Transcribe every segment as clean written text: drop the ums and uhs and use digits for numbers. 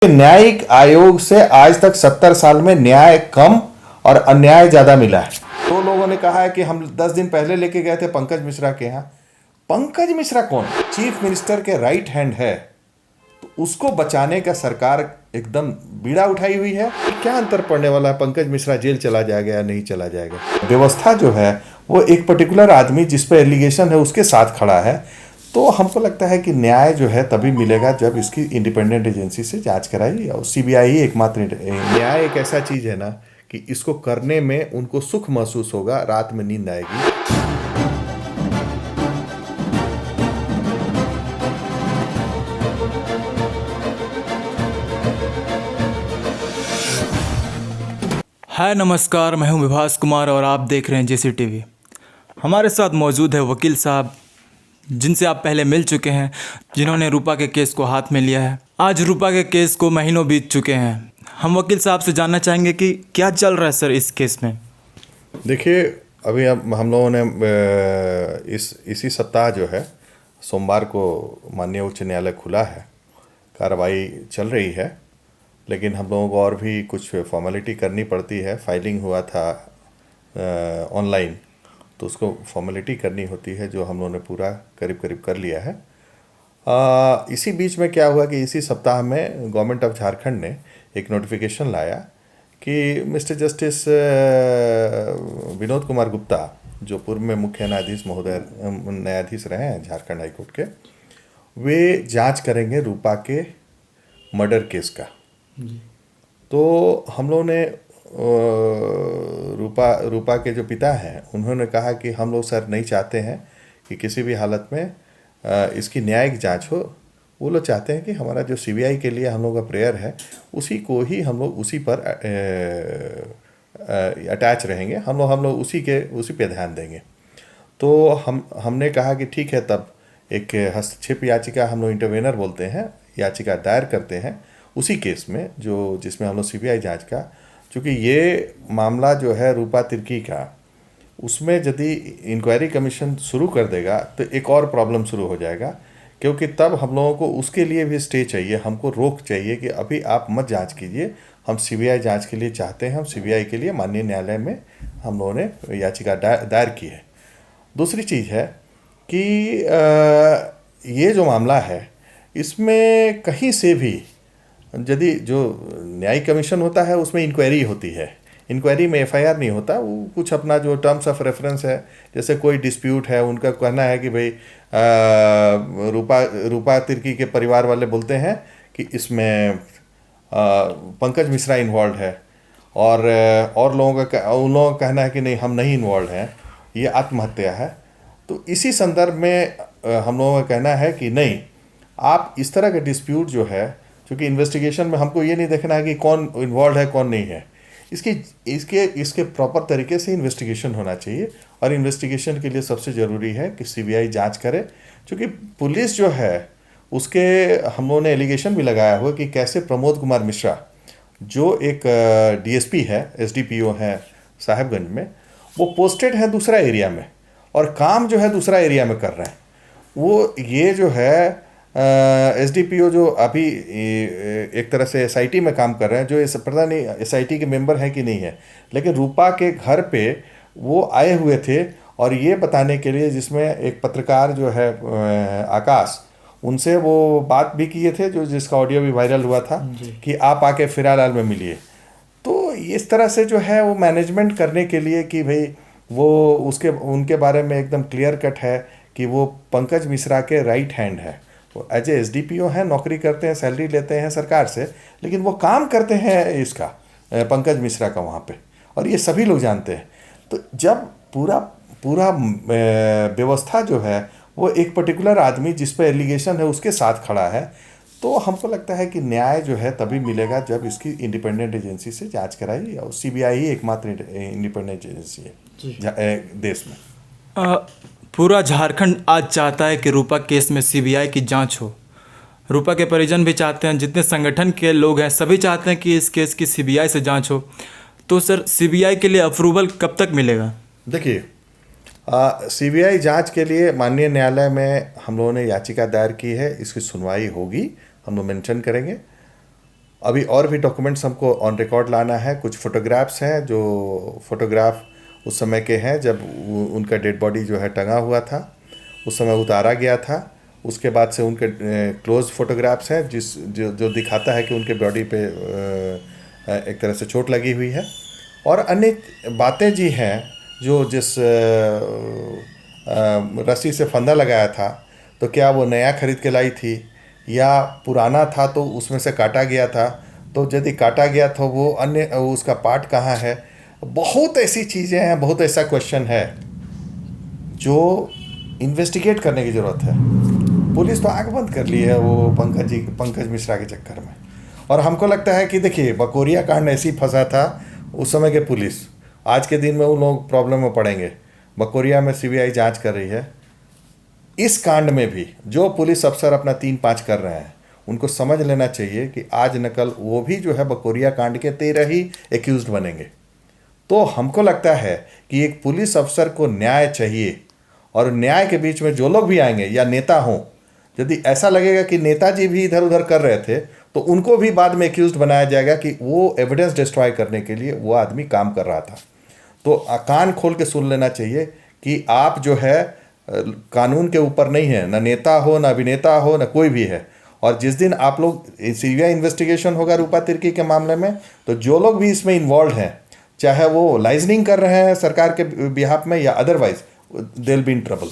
न्यायिक आयोग से आज तक 70 साल में न्याय कम और अन्याय ज्यादा मिला है। तो लोगों ने कहा है कि हम 10 दिन पहले लेके गए थे पंकज मिश्रा के यहाँ। पंकज मिश्रा कौन? चीफ मिनिस्टर के राइट हैंड है, तो उसको बचाने का सरकार एकदम बीड़ा उठाई हुई है। क्या अंतर पड़ने वाला है? पंकज मिश्रा जेल चला जाएगा या नहीं चला जाएगा? व्यवस्था जो है वो एक पर्टिकुलर आदमी जिस पे एलिगेशन है उसके साथ खड़ा है। तो हमको लगता है कि न्याय जो है तभी मिलेगा जब इसकी इंडिपेंडेंट एजेंसी से जांच कराई, और सीबीआई ही एकमात्र न्याय एक ऐसा चीज है ना कि इसको करने में उनको सुख महसूस होगा, रात में नींद आएगी। हाय नमस्कार, मैं हूं विभास कुमार और आप देख रहे हैं जेसी टीवी। हमारे साथ मौजूद है वकील साहब जिनसे आप पहले मिल चुके हैं, जिन्होंने रूपा के केस को हाथ में लिया है। आज रूपा के केस को महीनों बीत चुके हैं। हम वकील साहब से जानना चाहेंगे कि क्या चल रहा है सर इस केस में। देखिए, अभी हम लोगों ने इसी सप्ताह जो है सोमवार को माननीय उच्च न्यायालय खुला है, कार्रवाई चल रही है, लेकिन हम लोगों को और भी कुछ फॉर्मेलिटी करनी पड़ती है। फाइलिंग हुआ था ऑनलाइन, तो उसको फॉर्मेलिटी करनी होती है, जो हम लोगों ने पूरा करीब करीब कर लिया है। इसी बीच में क्या हुआ कि इसी सप्ताह में गवर्नमेंट ऑफ झारखंड ने एक नोटिफिकेशन लाया कि मिस्टर जस्टिस विनोद कुमार गुप्ता, जो पूर्व में मुख्य न्यायाधीश रहे हैं झारखंड हाई कोर्ट के, वे जांच करेंगे रूपा के मर्डर केस का। तो हम लोगों ने रूपा के जो पिता हैं उन्होंने कहा कि हम लोग सर नहीं चाहते हैं कि किसी भी हालत में इसकी न्यायिक जांच हो। वो लोग चाहते हैं कि हमारा जो सीबीआई के लिए हम लोग का प्रेयर है उसी को ही हम लोग उसी पर अटैच रहेंगे। हम लोग उसी पे ध्यान देंगे। तो हमने कहा कि ठीक है, तब एक हस्तक्षेप याचिका, हम लोग इंटरवेनर बोलते हैं, याचिका दायर करते हैं उसी केस में जिसमें हम लोग सीबीआई जांच का, क्योंकि ये मामला जो है रूपा तिर्की का, उसमें यदि इंक्वायरी कमीशन शुरू कर देगा तो एक और प्रॉब्लम शुरू हो जाएगा, क्योंकि तब हम लोगों को उसके लिए भी स्टे चाहिए, हमको रोक चाहिए कि अभी आप मत जांच कीजिए, हम सीबीआई जांच के लिए चाहते हैं। हम सीबीआई के लिए माननीय न्यायालय में हम लोगों ने याचिका दायर की है। दूसरी चीज़ है कि ये जो मामला है इसमें कहीं से भी यदि जो न्यायिक कमीशन होता है उसमें इंक्वायरी होती है, इंक्वायरी में एफआईआर नहीं होता। वो कुछ अपना जो टर्म्स ऑफ रेफरेंस है, जैसे कोई डिस्प्यूट है, उनका कहना है कि भाई रूपा तिर्की के परिवार वाले बोलते हैं कि इसमें पंकज मिश्रा इन्वॉल्व है, और उन लोगों का कहना है कि नहीं, हम नहीं इन्वॉल्व हैं, ये आत्महत्या है। तो इसी संदर्भ में हम लोगों का कहना है कि नहीं, आप इस तरह का डिस्प्यूट जो है, क्योंकि इन्वेस्टिगेशन में हमको ये नहीं देखना है कि कौन इन्वॉल्व है कौन नहीं है, इसके प्रॉपर तरीके से इन्वेस्टिगेशन होना चाहिए। और इन्वेस्टिगेशन के लिए सबसे ज़रूरी है कि सीबीआई जांच करे, क्योंकि पुलिस जो है उसके हम लोगों ने एलिगेशन भी लगाया हुआ कि कैसे प्रमोद कुमार मिश्रा, जो एक डीएसपी है, एसडीपीओ है साहेबगंज में, वो पोस्टेड है दूसरा एरिया में और काम जो है दूसरा एरिया में कर रहे हैं। वो ये जो है एसडीपीओ जो अभी एक तरह से एसआईटी में काम कर रहे हैं, जो पता नहीं एसआईटी के मेंबर हैं कि नहीं है, लेकिन रूपा के घर पे वो आए हुए थे, और ये बताने के लिए, जिसमें एक पत्रकार जो है आकाश, उनसे वो बात भी किए थे, जिसका ऑडियो भी वायरल हुआ था कि आप आके फिरालाल में मिलिए। तो इस तरह से जो है वो मैनेजमेंट करने के लिए कि भाई वो उनके बारे में एकदम क्लियर कट है कि वो पंकज मिश्रा के राइट हैंड है। वो एज ए एसडीपीओ हैं, नौकरी करते हैं, सैलरी लेते हैं सरकार से, लेकिन वो काम करते हैं इसका पंकज मिश्रा का वहाँ पे, और ये सभी लोग जानते हैं। तो जब पूरा व्यवस्था जो है वो एक पर्टिकुलर आदमी जिस पे एलिगेशन है उसके साथ खड़ा है, तो हमको लगता है कि न्याय जो है तभी मिलेगा जब इसकी इंडिपेंडेंट एजेंसी से जांच कराई, और सीबीआई ही एकमात्र इंडिपेंडेंट एजेंसी है देश में। पूरा झारखंड आज चाहता है कि रूपा केस में सीबीआई की जांच हो। रूपा के परिजन भी चाहते हैं, जितने संगठन के लोग हैं सभी चाहते हैं कि इस केस की सीबीआई से जांच हो। तो सर, सीबीआई के लिए अप्रूवल कब तक मिलेगा? देखिए, सीबीआई जांच के लिए माननीय न्यायालय में हम लोगों ने याचिका दायर की है, इसकी सुनवाई होगी, हम लोग मेंशन करेंगे। अभी और भी डॉक्यूमेंट्स हमको ऑन रिकॉर्ड लाना है। कुछ फोटोग्राफ्स हैं जो फोटोग्राफ उस समय के हैं जब उनका डेड बॉडी जो है टंगा हुआ था, उस समय उतारा गया था। उसके बाद से उनके क्लोज फोटोग्राफ्स हैं जो जो दिखाता है कि उनके बॉडी पे एक तरह से चोट लगी हुई है। और अन्य बातें जी हैं जो जिस रस्सी से फंदा लगाया था, तो क्या वो नया खरीद के लाई थी या पुराना था तो उसमें से काटा गया था, तो यदि काटा गया तो वो अन्य उसका पार्ट कहाँ है। बहुत ऐसी चीज़ें हैं, बहुत ऐसा क्वेश्चन है जो इन्वेस्टिगेट करने की ज़रूरत है। पुलिस तो आंख बंद कर ली है वो पंकज मिश्रा के चक्कर में। और हमको लगता है कि देखिए, बकोरिया कांड ऐसे ही फंसा था उस समय के पुलिस, आज के दिन में वो लोग प्रॉब्लम में पड़ेंगे। बकोरिया में सीबीआई जांच कर रही है। इस कांड में भी जो पुलिस अफसर अपना 3-5 कर रहे हैं, उनको समझ लेना चाहिए कि आज न कल वो भी जो है बकोरिया कांड के 13 ही एक्यूज्ड बनेंगे। तो हमको लगता है कि एक पुलिस अफसर को न्याय चाहिए, और न्याय के बीच में जो लोग भी आएंगे या नेता हों, यदि ऐसा लगेगा कि नेताजी भी इधर उधर कर रहे थे तो उनको भी बाद में एक्यूज्ड बनाया जाएगा कि वो एविडेंस डिस्ट्रॉय करने के लिए वो आदमी काम कर रहा था। तो कान खोल के सुन लेना चाहिए कि आप जो है कानून के ऊपर नहीं है, ना नेता हो, ना अभिनेता हो, ना कोई भी है। और जिस दिन आप लोग सीबीआई इन्वेस्टिगेशन होगा रूपा तिर्की के मामले में, तो जो लोग भी इसमें इन्वॉल्व हैं, चाहे वो लाइजनिंग कर रहे हैं सरकार के बिहाफ में या otherwise, they will be in trouble.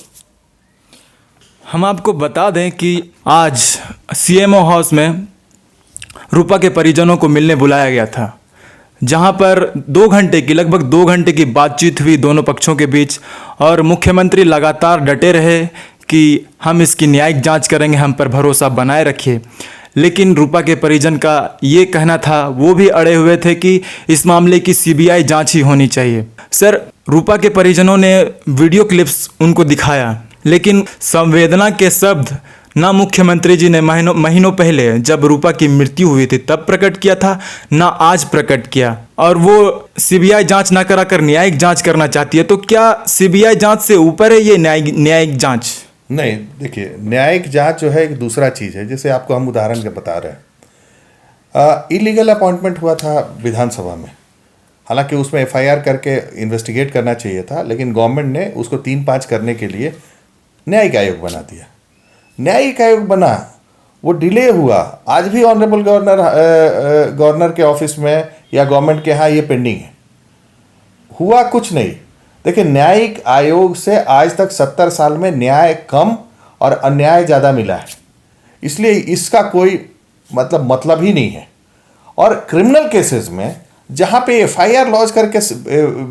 हम आपको बता दें कि आज सीएमओ हाउस में रूपा के परिजनों को मिलने बुलाया गया था, जहां पर लगभग 2 घंटे की बातचीत हुई दोनों पक्षों के बीच। और मुख्यमंत्री लगातार डटे रहे कि हम इसकी न्यायिक जांच करेंगे, हम पर भरोसा बनाए रखिए। लेकिन रूपा के परिजन का ये कहना था, वो भी अड़े हुए थे कि इस मामले की सीबीआई जांच ही होनी चाहिए। सर, रूपा के परिजनों ने वीडियो क्लिप्स उनको दिखाया, लेकिन संवेदना के शब्द ना मुख्यमंत्री जी ने महीनों पहले जब रूपा की मृत्यु हुई थी तब प्रकट किया था, ना आज प्रकट किया। और वो सीबीआई जांच ना कराकर न्यायिक जांच करना चाहती है। तो क्या सीबीआई जांच से ऊपर है ये न्यायिक जांच? नहीं, देखिए, न्यायिक जांच जो है एक दूसरा चीज़ है। जैसे आपको हम उदाहरण के बता रहे हैं, इलीगल अपॉइंटमेंट हुआ था विधानसभा में, हालांकि उसमें एफआईआर करके इन्वेस्टिगेट करना चाहिए था, लेकिन गवर्नमेंट ने उसको 3-5 करने के लिए न्यायिक आयोग बना दिया। न्यायिक आयोग बना, वो डिले हुआ। आज भी ऑनरेबल गवर्नर के ऑफिस में या गवर्नमेंट के यहाँ ये पेंडिंग है, हुआ कुछ नहीं। देखिए, न्यायिक आयोग से आज तक 70 साल में न्याय कम और अन्याय ज़्यादा मिला है, इसलिए इसका कोई मतलब ही नहीं है। और क्रिमिनल केसेस में जहाँ पे एफआईआर लॉन्च करके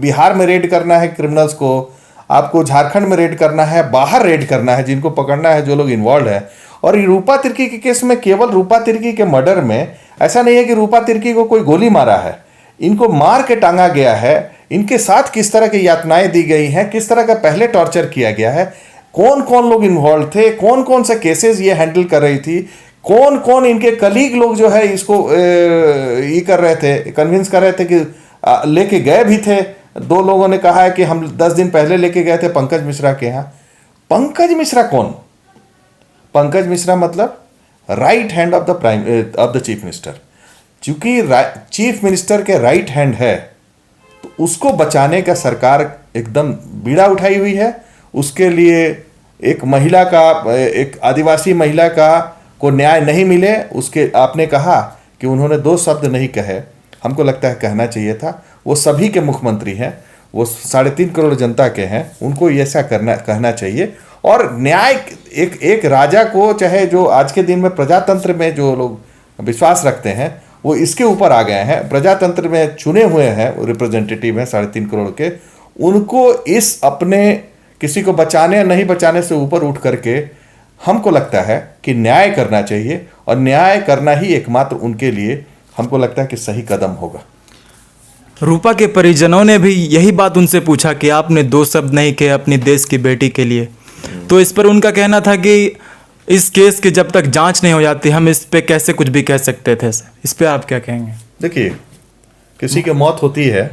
बिहार में रेड करना है क्रिमिनल्स को, आपको झारखंड में रेड करना है, बाहर रेड करना है, जिनको पकड़ना है जो लोग इन्वॉल्व है। और रूपा तिर्की के केस में केवल रूपा तिर्की के मर्डर में ऐसा नहीं है कि रूपा तिर्की को कोई गोली मारा है, इनको मार के टांगा गया है। इनके साथ किस तरह की यातनाएं दी गई हैं, किस तरह का पहले टॉर्चर किया गया है, कौन कौन लोग इन्वॉल्व थे, कौन कौन से केसेस ये हैंडल कर रही थी, कौन कौन इनके कलीग लोग जो है इसको ये कर रहे थे, कन्विंस कर रहे थे कि लेके गए भी थे। 2 लोगों ने कहा है कि हम 10 दिन पहले लेके गए थे पंकज मिश्रा के यहाँ। पंकज मिश्रा कौन? पंकज मिश्रा मतलब right hand of the chief minister. चूंकि चीफ मिनिस्टर के राइट हैंड है, तो उसको बचाने का सरकार एकदम बीड़ा उठाई हुई है। उसके लिए एक महिला का, एक आदिवासी महिला का को न्याय नहीं मिले, उसके आपने कहा कि उन्होंने 2 शब्द नहीं कहे, हमको लगता है कहना चाहिए था। वो सभी के मुख्यमंत्री हैं, वो 3.5 करोड़ जनता के हैं, उनको ऐसा कहना चाहिए। और न्याय एक राजा को, चाहे जो आज के दिन में प्रजातंत्र में जो लोग विश्वास रखते हैं, वो इसके ऊपर आ गए हैं। प्रजातंत्र में चुने हुए हैं, वो रिप्रेजेंटेटिव हैं 3.5 करोड़ के, उनको इस अपने किसी को बचाने नहीं बचाने से ऊपर उठ करके हमको लगता है कि न्याय करना चाहिए। और न्याय करना ही एकमात्र उनके लिए हमको लगता है कि सही कदम होगा। रूपा के परिजनों ने भी यही बात उनसे पूछा कि आपने 2 शब्द नहीं कहे अपनी देश की बेटी के लिए। तो इस पर उनका कहना था कि इस केस की जब तक जांच नहीं हो जाती, हम इस पे कैसे कुछ भी कह सकते थे। इस पे आप क्या कहेंगे? देखिए, किसी की मौत होती है,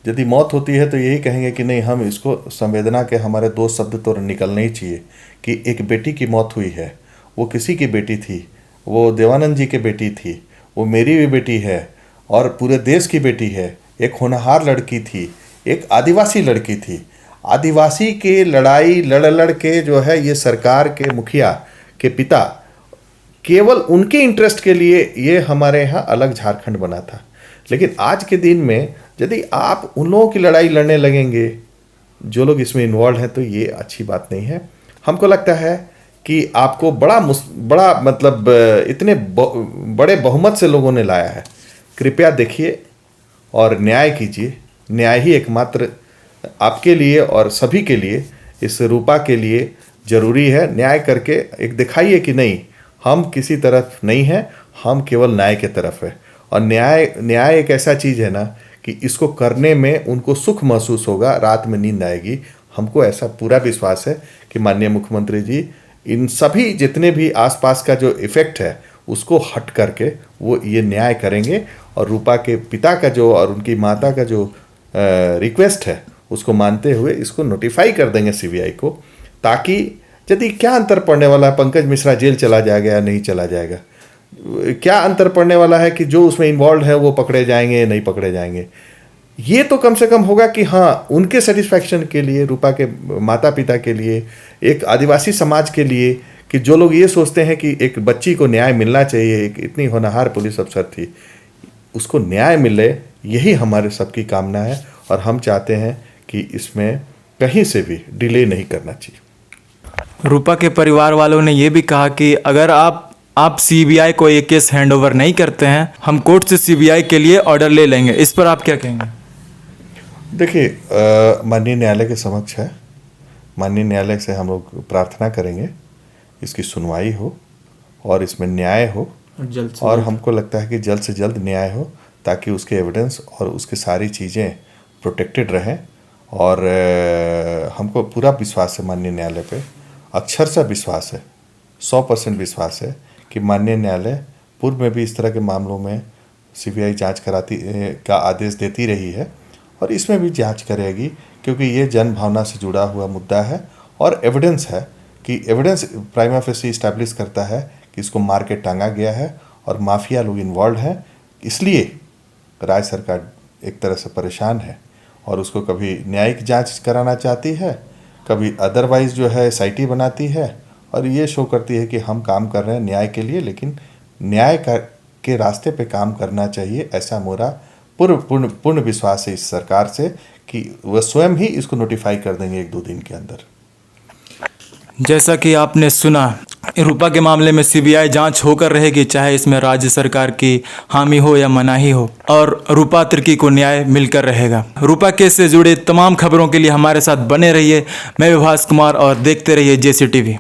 यदि मौत होती है तो यही कहेंगे कि नहीं, हम इसको संवेदना के हमारे 2 शब्द तो निकलने ही चाहिए कि एक बेटी की मौत हुई है। वो किसी की बेटी थी, वो देवानंद जी की बेटी थी। वो मेरी भी बेटी है और पूरे देश की बेटी है। एक होनहार लड़की थी, एक आदिवासी लड़की थी। आदिवासी के लड़ाई लड़ लड़ के जो है ये सरकार के मुखिया के पिता केवल उनके इंटरेस्ट के लिए ये हमारे यहाँ अलग झारखंड बना था। लेकिन आज के दिन में यदि आप उन लोगों की लड़ाई लड़ने लगेंगे जो लोग इसमें इन्वॉल्व हैं, तो ये अच्छी बात नहीं है। हमको लगता है कि आपको बड़ा मतलब इतने बड़े बहुमत से लोगों ने लाया है। कृपया देखिए और न्याय कीजिए। न्याय ही एकमात्र आपके लिए और सभी के लिए, इस रूपा के लिए ज़रूरी है। न्याय करके एक दिखाइए कि नहीं, हम किसी तरफ नहीं हैं, हम केवल न्याय के तरफ है। और न्याय एक ऐसा चीज़ है ना कि इसको करने में उनको सुख महसूस होगा, रात में नींद आएगी। हमको ऐसा पूरा विश्वास है कि माननीय मुख्यमंत्री जी इन सभी जितने भी आसपास का जो इफ़ेक्ट है उसको हट करके वो ये न्याय करेंगे। और रूपा के पिता का जो और उनकी माता का जो रिक्वेस्ट है उसको मानते हुए इसको नोटिफाई कर देंगे सीबीआई को, ताकि यदि क्या अंतर पड़ने वाला है, पंकज मिश्रा जेल चला जाएगा या नहीं चला जाएगा, क्या अंतर पड़ने वाला है कि जो उसमें इन्वॉल्व है वो पकड़े जाएंगे या नहीं पकड़े जाएंगे। ये तो कम से कम होगा कि हाँ, उनके सेटिस्फैक्शन के लिए, रूपा के माता पिता के लिए, एक आदिवासी समाज के लिए, कि जो लोग ये सोचते हैं कि एक बच्ची को न्याय मिलना चाहिए, एक इतनी होनहार पुलिस अफसर थी, उसको न्याय मिले, यही हमारे सबकी कामना है। और हम चाहते हैं कि इसमें कहीं से भी डिले नहीं करना चाहिए। रूपा के परिवार वालों ने ये भी कहा कि अगर आप सीबीआई को ये केस हैंडओवर नहीं करते हैं, हम कोर्ट से सीबीआई के लिए ऑर्डर ले लेंगे। इस पर आप क्या कहेंगे? देखिए, माननीय न्यायालय के समक्ष है। माननीय न्यायालय से हम लोग प्रार्थना करेंगे इसकी सुनवाई हो और इसमें न्याय हो, और हमको लगता है कि जल्द से जल्द न्याय हो, ताकि उसके एविडेंस और उसकी सारी चीज़ें प्रोटेक्टेड रहें। और हमको पूरा विश्वास है माननीय न्यायालय पे, अक्षरशः विश्वास है, 100% विश्वास है कि माननीय न्यायालय पूर्व में भी इस तरह के मामलों में सीबीआई जांच का आदेश देती रही है और इसमें भी जांच करेगी, क्योंकि ये जन भावना से जुड़ा हुआ मुद्दा है और एविडेंस है कि एविडेंस प्राइमा फेसी इस्टेब्लिश करता है कि इसको मार के टांगा गया है और माफिया लोग इन्वॉल्व हैं। इसलिए राज्य सरकार एक तरह से परेशान है और उसको कभी न्यायिक जांच कराना चाहती है, कभी अदरवाइज जो है SIT बनाती है और ये शो करती है कि हम काम कर रहे हैं न्याय के लिए, लेकिन न्याय के रास्ते पे काम करना चाहिए। ऐसा मेरा पूर्ण विश्वास है इस सरकार से कि वह स्वयं ही इसको नोटिफाई कर देंगे 1-2 दिन के अंदर। जैसा कि आपने सुना, रूपा के मामले में सीबीआई जांच होकर रहेगी, चाहे इसमें राज्य सरकार की हामी हो या मनाही हो, और रूपा तिर्की को न्याय मिलकर रहेगा। रूपा केस से जुड़े तमाम खबरों के लिए हमारे साथ बने रहिए। मैं विभास कुमार, और देखते रहिए JC TV।